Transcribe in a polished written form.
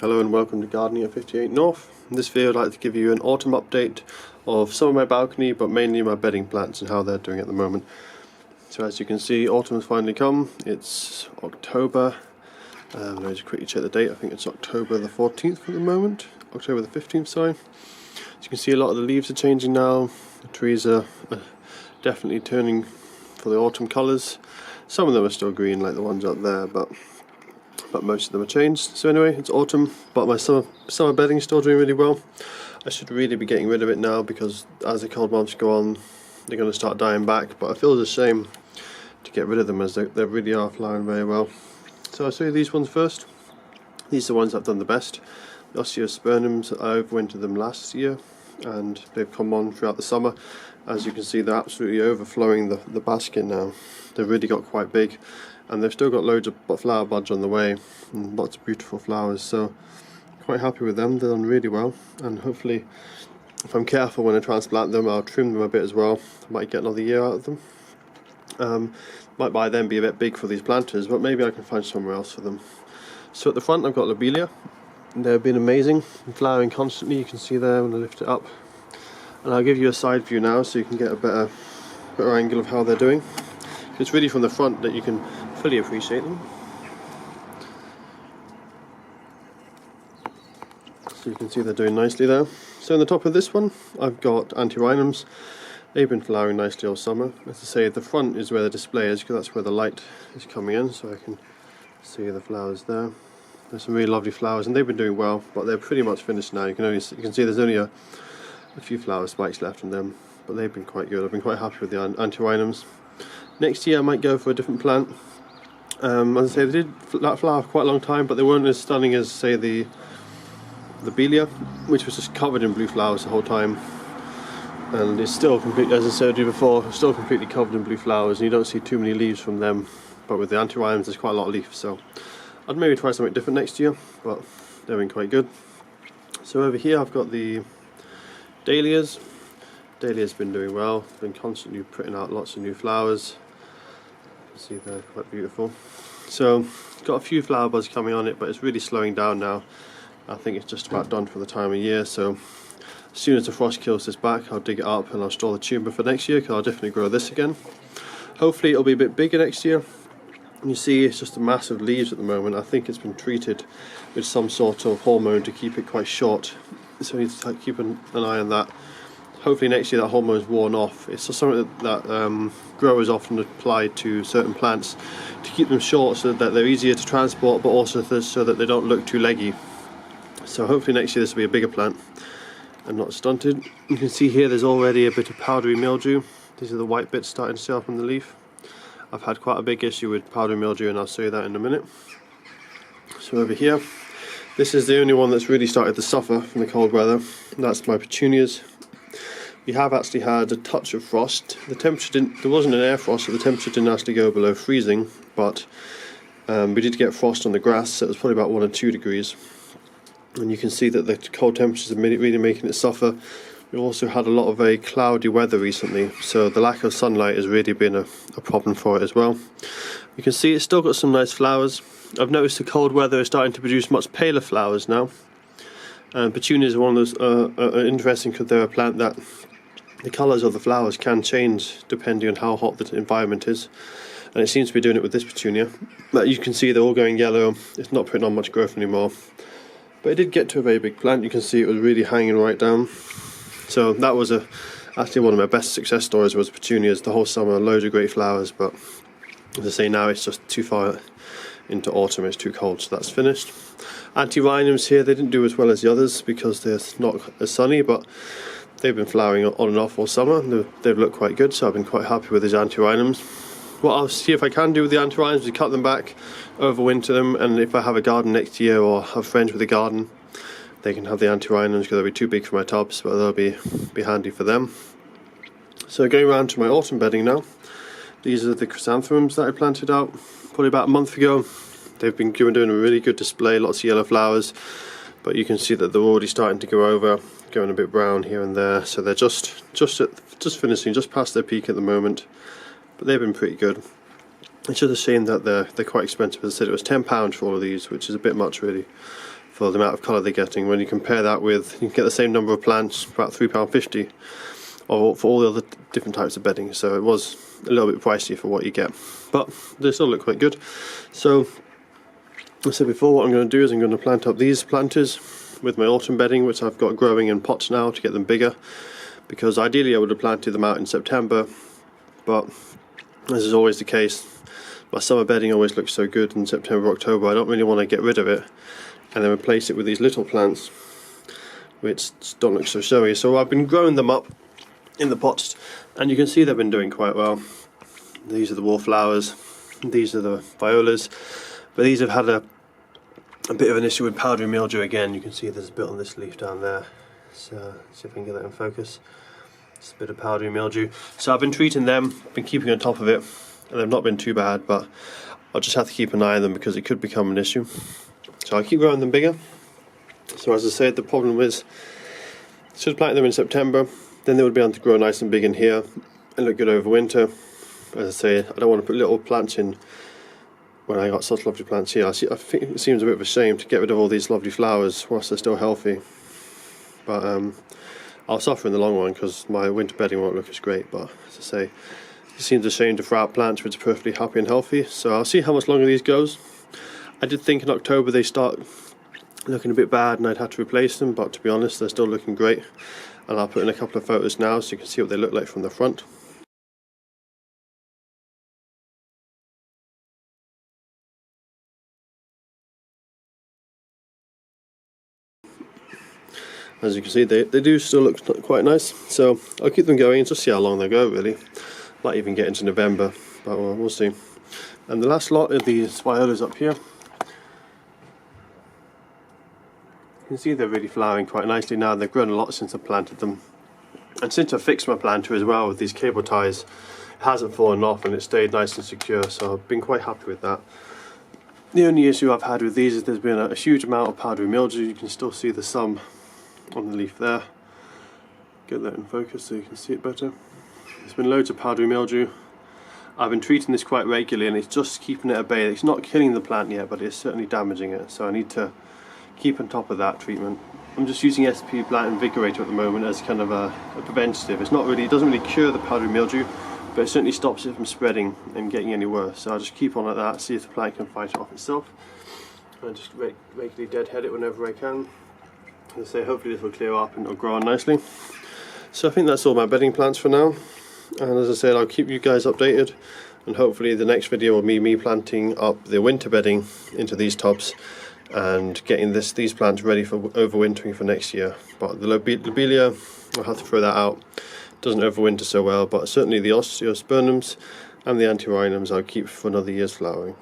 Hello and welcome to Gardening at 58 North. In this video I'd like to give you an autumn update of some of my balcony, but mainly my bedding plants and how they're doing at the moment. So as you can see, autumn has finally come. It's October. Let me just quickly check the date. I think it's October the 14th at the moment. October the 15th, sorry. As you can see, a lot of the leaves are changing now. The trees are definitely turning for the autumn colours. Some of them are still green like the ones up there, but most of them are changed. So anyway, it's autumn, but my summer bedding is still doing really well. I should really be getting rid of it now because as the cold months go on, they're going to start dying back. But I feel it's a shame to get rid of them as they really are flowering very well. So I'll show you these ones first. These are the ones that have done the best. The Osteospermums, I overwintered them last year and they've come on throughout the summer. As you can see, they're absolutely overflowing the basket now. They've really got quite big. And they've still got loads of flower buds on the way and lots of beautiful flowers, so quite happy with them. They've done really well, and hopefully if I'm careful when I transplant them, I'll trim them a bit as well. I might get another year out of them. Might by then be a bit big for these planters, but maybe I can find somewhere else for them. So at the front I've got Lobelia. They've been amazing, flowering constantly. You can see there when I lift it up, and I'll give you a side view now so you can get a better angle of how they're doing. It's really from the front that you can fully appreciate them. So you can see they're doing nicely there. So on the top of this one I've got Antirrhinums. They've been flowering nicely all summer. As I say, the front is where the display is because that's where the light is coming in, so I can see the flowers there. There's some really lovely flowers and they've been doing well, but they're pretty much finished now. You can see there's only a few flower spikes left on them, but they've been quite good. I've been quite happy with the Antirrhinums. Next year I might go for a different plant. As I say, they did flower for quite a long time, but they weren't as stunning as, say, the Lobelia, which was just covered in blue flowers the whole time. And it's still completely, as I said to you before, still completely covered in blue flowers, and you don't see too many leaves from them. But with the Antirrhinums, there's quite a lot of leaves, so I'd maybe try something different next year, but they've been quite good. So over here I've got the Dahlias. Dahlia's been doing well, been constantly putting out lots of new flowers. See, they're quite beautiful. So got a few flower buds coming on it, but it's really slowing down now. I think it's just about done for the time of year, so as soon as the frost kills this back, I'll dig it up and I'll store the tuber for next year, because I'll definitely grow this again. Hopefully it'll be a bit bigger next year. You see it's just a mass of leaves at the moment. I think it's been treated with some sort of hormone to keep it quite short, so we need to keep an eye on that. Hopefully next year that hormone is worn off. It's just something that growers often apply to certain plants to keep them short so that they're easier to transport, but also so that they don't look too leggy. So hopefully next year this will be a bigger plant and not stunted. You can see here there's already a bit of powdery mildew. These are the white bits starting to show up on the leaf. I've had quite a big issue with powdery mildew, and I'll show you that in a minute. So over here, this is the only one that's really started to suffer from the cold weather. That's my petunias. We have actually had a touch of frost. The temperature there wasn't an air frost, so the temperature didn't actually go below freezing, but we did get frost on the grass, so it was probably about 1 or 2 degrees. And you can see that the cold temperatures are really making it suffer. We've also had a lot of very cloudy weather recently, so the lack of sunlight has really been a problem for it as well. You can see it's still got some nice flowers. I've noticed the cold weather is starting to produce much paler flowers now. Petunias are one of those interesting, because they're a plant that the colours of the flowers can change depending on how hot the environment is, and it seems to be doing it with this petunia. But you can see they're all going yellow. It's not putting on much growth anymore, but it did get to a very big plant. You can see it was really hanging right down. So that was actually one of my best success stories, was petunias the whole summer. Loads of great flowers, but as I say, now it's just too far into autumn, it's too cold, so that's finished. Antirrhinums here, they didn't do as well as the others because they're not as sunny, but they've been flowering on and off all summer. They've looked quite good, so I've been quite happy with these Antirrhinums. What I'll see if I can do with the Antirrhinums is cut them back, overwinter them, and if I have a garden next year or have friends with a garden, they can have the Antirrhinums, because they'll be too big for my tubs, but they'll be handy for them. So going around to my autumn bedding now. These are the Chrysanthemums that I planted out probably about a month ago. They've been doing a really good display, lots of yellow flowers, but you can see that they're already starting to go over, going a bit brown here and there. So they're just finishing, just past their peak at the moment, but they've been pretty good. It's just a shame that they're quite expensive. As I said, it was £10 for all of these, which is a bit much really for the amount of colour they're getting. When you compare that with, you can get the same number of plants for about £3.50 for all the other different types of bedding. So it was a little bit pricey for what you get, but they still look quite good. So as I said before, what I'm going to do is I'm going to plant up these planters with my autumn bedding, which I've got growing in pots now to get them bigger, because ideally I would have planted them out in September, but as is always the case, my summer bedding always looks so good in September, October. I don't really want to get rid of it and then replace it with these little plants which don't look so showy. So I've been growing them up in the pots, and you can see they've been doing quite well. These are the wallflowers, these are the violas, but these have had a bit of an issue with powdery mildew again. You can see there's a bit on this leaf down there, so see if I can get that in focus. It's a bit of powdery mildew. So I've been treating them, been keeping on top of it, and they've not been too bad, but I'll just have to keep an eye on them because it could become an issue. So I'll keep growing them bigger. So as I said, the problem is, should plant them in September, then they would be able to grow nice and big in here and look good over winter. As I say, I don't want to put little plants in when I got such lovely plants here. I think it seems a bit of a shame to get rid of all these lovely flowers whilst they're still healthy. But I'll suffer in the long run because my winter bedding won't look as great. But as I say, it seems a shame to throw out plants which are perfectly happy and healthy. So I'll see how much longer these goes. I did think in October they start looking a bit bad and I'd have to replace them, but to be honest, they're still looking great. And I'll put in a couple of photos now so you can see what they look like from the front. As you can see, they do still look quite nice, so I'll keep them going and just see how long they go really. Might even get into November, but we'll see. And the last lot of these violas up here, you can see they're really flowering quite nicely now. They've grown a lot since I planted them. And since I fixed my planter as well with these cable ties, it hasn't fallen off and it stayed nice and secure, so I've been quite happy with that. The only issue I've had with these is there's been a huge amount of powdery mildew. You can still see the some on the leaf there. Get that in focus so you can see it better. There's been loads of powdery mildew. I've been treating this quite regularly and it's just keeping it at bay. It's not killing the plant yet, but it's certainly damaging it, so I need to keep on top of that treatment. I'm just using SP Plant Invigorator at the moment as kind of a preventative. It's not really, it doesn't really cure the powdery mildew, but it certainly stops it from spreading and getting any worse. So I'll just keep on at that, see if the plant can fight it off itself. I just regularly deadhead it whenever I can. As I say, hopefully this will clear up and it'll grow on nicely. So I think that's all my bedding plants for now. And as I said, I'll keep you guys updated. And hopefully the next video will be me planting up the winter bedding into these tubs and getting these plants ready for overwintering for next year. But the Lobelia, I'll have to throw that out. It doesn't overwinter so well, but certainly the Osteospermums and the Antirrhinums I'll keep for another year's flowering.